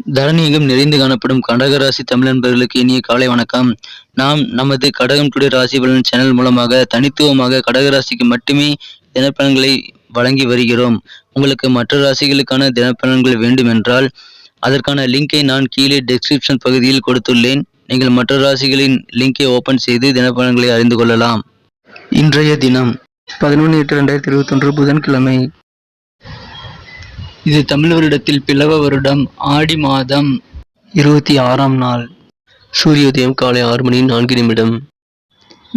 தரணியெங்கும் நிறைந்து காணப்படும் கடகராசி தமிழ் நண்பர்களுக்கு இனிய காலை வணக்கம். நாம் நமது கடகம் டுடே ராசி பலன் சேனல் மூலமாக தனித்துவமாக கடகராசிக்கு மட்டுமே தினப்பலன்களை வழங்கி வருகிறோம். உங்களுக்கு மற்ற ராசிகளுக்கான தினப்பலன்கள் வேண்டுமென்றால் அதற்கான லிங்கை நான் கீழே டிஸ்கிரிப்ஷன் பகுதியில் கொடுத்துள்ளேன். நீங்கள் மற்ற ராசிகளின் லிங்கை ஓபன் செய்து தினப்பலன்களை அறிந்து கொள்ளலாம். இன்றைய தினம் 11/8/2021 புதன்கிழமை. இது தமிழ் வருடத்தில் பிளவ வருடம் ஆடி மாதம் 26ஆம் நாள். சூரியோதயம் காலை 6:04.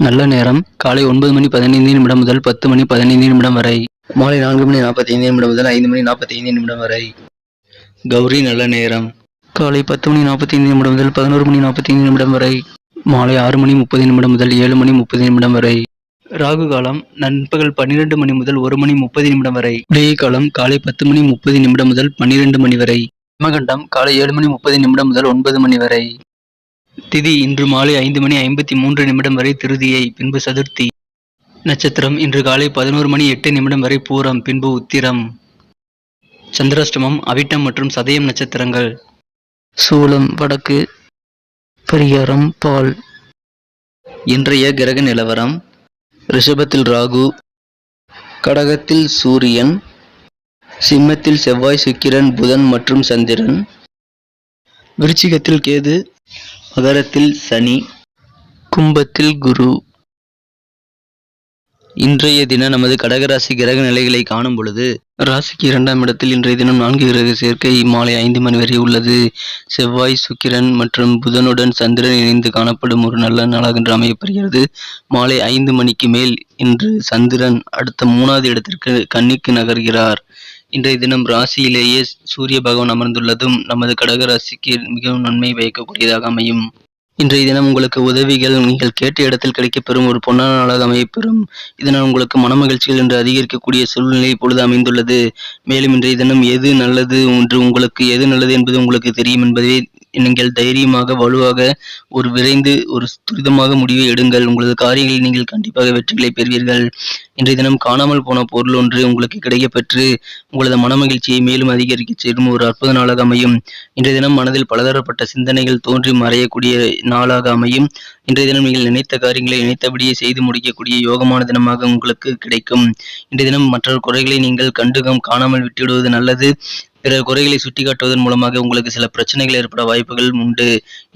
நல்ல நேரம் காலை 9:15 முதல் 10:15 வரை. மாலை 4:45 முதல் 5:45 வரை. கௌரி நல்ல நேரம் காலை 10:45 முதல் 11:45 வரை. மாலை 6:30 முதல் 7:30 வரை. ராகு காலம் நண்பகல் 12 மணி முதல் 1:30 வரை. உதய காலம் காலை 10:30 முதல் 12 மணி வரை. யமகண்டம் காலை 7:30 முதல் 9 மணி வரை. திதி இன்று மாலை 5:53 வரை திருதியை, பின்பு சதுர்த்தி. நட்சத்திரம் இன்று காலை 11:08 வரை பூரம், பின்பு உத்திரம். சந்திராஷ்டமம் அவிட்டம் மற்றும் சதயம் நட்சத்திரங்கள். சூலம் வடக்கு. பரிகாரம் பால். இன்றைய கிரக நிலவரம்: ரிஷபத்தில் ராகு, கடகத்தில் சூரியன், சிம்மத்தில் செவ்வாய், சுக்கிரன், புதன் மற்றும் சந்திரன், விருச்சிகத்தில் கேது, மகரத்தில் சனி, கும்பத்தில் குரு. இன்றைய தினம் நமது கடகராசி கிரக நிலைகளை காணும் பொழுது, ராசிக்கு 2ஆம் இடத்தில் இன்றைய தினம் 4 கிரக சேர்க்கை மாலை 5 மணி வரை உள்ளது. செவ்வாய், சுக்கிரன் மற்றும் புதனுடன் சந்திரன் இணைந்து காணப்படும் ஒரு நல்ல நாளாக இன்று அமையப்படுகிறது. மாலை 5 மணிக்கு மேல் இன்று சந்திரன் அடுத்த 3வது இடத்திற்கு கன்னிக்கு நகர்கிறார். இன்றைய தினம் ராசியிலேயே சூரிய பகவான் அமர்ந்துள்ளதும் நமது கடகராசிக்கு மிகவும் நன்மை பயக்கக்கூடியதாக அமையும். இன்றைய தினம் உங்களுக்கு உதவிகள் நீங்கள் கேட்ட இடத்தில் கிடைக்கப்பெறும் ஒரு பொன்னான நாளாக அமையப்பெறும். இதனால் உங்களுக்கு மனமகிழ்ச்சிகள் என்று அதிகரிக்கக்கூடிய சூழ்நிலை இப்பொழுது அமைந்துள்ளது. மேலும் இன்றைய தினம் எது நல்லது என்று உங்களுக்கு எது நல்லது என்பது உங்களுக்கு தெரியும் என்பதை நீங்கள் தைரியமாக வலுவாக விரைந்து துரிதமாக முடிவை எடுங்கள். உங்களது காரியங்களில் நீங்கள் கண்டிப்பாக வெற்றிகளை பெறுவீர்கள். இன்றைய தினம் காணாமல் போன பொருள் ஒன்று உங்களுக்கு கிடைக்கப்பெற்று உங்களது மனமகிழ்ச்சியை மேலும் அதிகரிக்க செய்யும் ஒரு அற்புத நாளாக அமையும். இன்றைய தினம் மனதில் பலதரப்பட்ட சிந்தனைகள் தோன்றி மறையக்கூடிய நாளாக அமையும். இன்றைய தினம் நீங்கள் நினைத்த காரியங்களை நினைத்தபடியே செய்து முடிக்கக்கூடிய யோகமான தினமாக உங்களுக்கு கிடைக்கும். இன்றைய தினம் மற்ற குறைகளை நீங்கள் காணாமல் விட்டுவிடுவது நல்லது. பிறர் குறைகளை சுட்டிக்காட்டுவதன் மூலமாக உங்களுக்கு சில பிரச்சனைகள் ஏற்பட வாய்ப்புகள் உண்டு.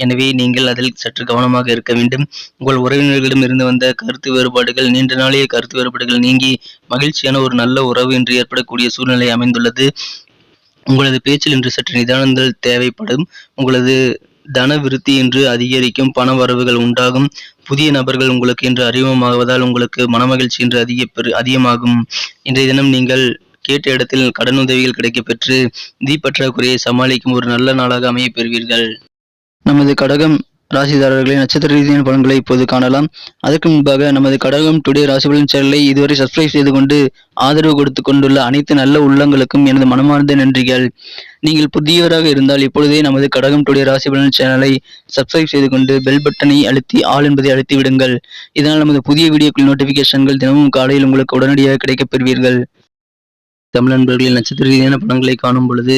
எனவே நீங்கள் அதில் சற்று கவனமாக இருக்க வேண்டும். உங்கள் உறவினர்களிடம் இருந்து வந்த கருத்து வேறுபாடுகள், நீண்ட நாளைய கருத்து வேறுபாடுகள் நீங்கி மகிழ்ச்சியான ஒரு நல்ல உறவு இன்று ஏற்படக்கூடிய சூழ்நிலை அமைந்துள்ளது. உங்களது பேச்சில் இன்று சற்று நிதானங்கள் தேவைப்படும். உங்களது தன விருத்தி இன்று அதிகரிக்கும். பண வரவுகள் உண்டாகும். புதிய நபர்கள் உங்களுக்கு இன்று அறிமுகமாவதால் உங்களுக்கு மனமகிழ்ச்சி இன்று அதிகமாகும். இன்றைய தினம் நீங்கள் கேட்ட இடத்தில் கடனுதவிகள் கிடைக்கப்பெற்று நிதி பற்றாக்குறையை சமாளிக்கும் ஒரு நல்ல நாளாக அமைய பெறுவீர்கள். நமது கடகம் ராசிதாரர்களின் நட்சத்திர ரீதியான பலன்களை இப்போது காணலாம். அதற்கு முன்பாக நமது கடகம் டுடே ராசி பலன் சேனலை இதுவரை சப்ஸ்கிரைப் செய்து கொண்டு ஆதரவு கொடுத்து கொண்டுள்ள அனைத்து நல்ல உள்ளங்களுக்கும் எனது மனமார்ந்த நன்றிகள். நீங்கள் புதியவராக இருந்தால் இப்பொழுதே நமது கடகம் டுடே ராசி பலன் சேனலை சப்ஸ்கிரைப் செய்து கொண்டு பெல் பட்டனை அழுத்தி ஆல் என்பதை அழுத்தி விடுங்கள். இதனால் நமது புதிய வீடியோக்கள் நோட்டிபிகேஷன்கள் தினமும் காலையில் உங்களுக்கு உடனடியாக கிடைக்கப் பெறுவீர்கள். தமிழ் நண்பர்களின் நட்சத்திர ரீதியான பலன்களை காணும் பொழுது,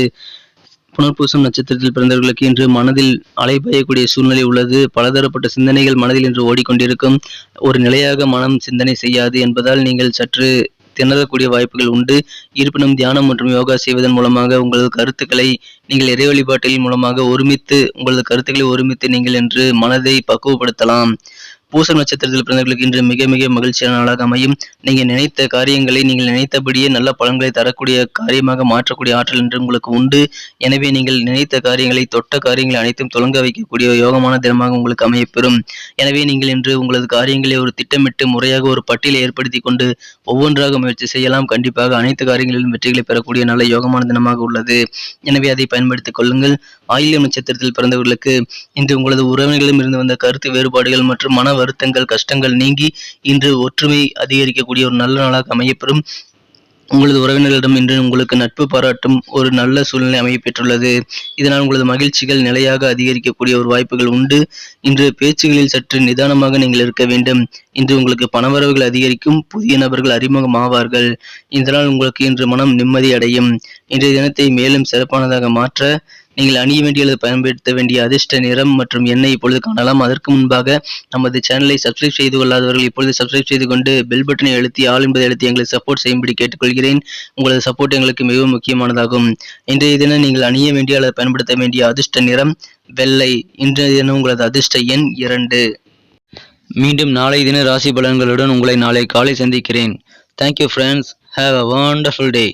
புனர்பூசம் நட்சத்திரத்தில் பிறந்தவர்களுக்கு இன்று மனதில் அலைபாயக்கூடிய சூழ்நிலை உள்ளது. பலதரப்பட்ட சிந்தனைகள் மனதில் இன்று ஓடிக்கொண்டிருக்கும். ஒரு நிலையாக மனம் சிந்தனை செய்யாது என்பதால் நீங்கள் சற்று திணறக்கூடிய வாய்ப்புகள் உண்டு. இருப்பினும் தியானம் மற்றும் யோகா செய்வதன் மூலமாக உங்களது கருத்துக்களை நீங்கள் இறை வழிபாட்டின் மூலமாக உங்களது கருத்துக்களை ஒருமித்து நீங்கள் இன்று மனதை பக்குவப்படுத்தலாம். பூசம் நட்சத்திரத்தில் பிறந்தவர்களுக்கு இன்று மிக மிக மகிழ்ச்சியான நாளாக அமையும். நீங்கள் நினைத்த காரியங்களை நீங்கள் நினைத்தபடியே நல்ல பலன்களை தரக்கூடிய காரியமாக மாற்றக்கூடிய ஆற்றல் என்று உங்களுக்கு உண்டு. எனவே நீங்கள் நினைத்த காரியங்களை தொட்ட காரியங்களை அனைத்தும் தொடங்க வைக்கக்கூடிய யோகமான தினமாக உங்களுக்கு அமையப்பெறும். எனவே நீங்கள் இன்று உங்களது காரியங்களை ஒரு திட்டமிட்டு முறையாக ஒரு பட்டியலை ஏற்படுத்தி கொண்டு ஒவ்வொன்றாக முயற்சி செய்யலாம். கண்டிப்பாக அனைத்து காரியங்களிலும் வெற்றிகளை பெறக்கூடிய நல்ல யோகமான தினமாக உள்ளது. எனவே அதை பயன்படுத்திக் கொள்ளுங்கள். ஆயில்யம் நட்சத்திரத்தில் பிறந்தவர்களுக்கு இன்று உங்களது உறவினர்களிடம் இருந்து வந்த கருத்து வேறுபாடுகள் மற்றும் மன வருத்தங்கள், கஷ்டங்கள் நீங்கி இன்று ஒற்றுமை அதிகரிக்கக்கூடிய ஒரு நல்ல நாளாக அமையப்பெறும். உங்களது உறவினர்களிடம் இன்று உங்களுக்கு நட்பு பாராட்டும் ஒரு நல்ல சூழ்நிலை அமையப்பெற்றுள்ளது. இதனால் உங்களது மகிழ்ச்சிகள் நிலையாக அதிகரிக்கக்கூடிய ஒரு வாய்ப்புகள் உண்டு. இன்று பேச்சுகளில் சற்று நிதானமாக நீங்கள் இருக்க வேண்டும். இன்று உங்களுக்கு பணவரவுகள் அதிகரிக்கும். புதிய நபர்கள் அறிமுகமாவார்கள். இதனால் உங்களுக்கு இன்று மனம் நிம்மதி அடையும். இன்றைய தினத்தை மேலும் சிறப்பானதாக மாற்ற நீங்கள் அணிய வேண்டிய அல்லது பயன்படுத்த வேண்டிய அதிர்ஷ்ட நிறம் மற்றும் எண்ணை இப்பொழுது காணலாம். அதற்கு முன்பாக நமது சேனலை சப்ஸ்கிரைப் செய்து கொள்ளாதவர்கள் இப்பொழுது சப்ஸ்கிரைப் செய்து கொண்டு பெல் பட்டனை அழுத்தி ஆல் என்பதை அழுத்தி எங்களை சப்போர்ட் செய்யும்படி கேட்டுக்கொள்கிறேன். உங்களது சப்போர்ட் எங்களுக்கு மிகவும் முக்கியமானதாகும். இன்றைய தினம் நீங்கள் அணிய வேண்டிய அல்லது பயன்படுத்த வேண்டிய அதிர்ஷ்ட நிறம் வெள்ளை. இன்றைய தினம் உங்களது அதிர்ஷ்ட எண் 2. மீண்டும் நாளை தின ராசி பலன்களுடன் உங்களை நாளை காலை சந்திக்கிறேன். Thank you friends. Have a wonderful day.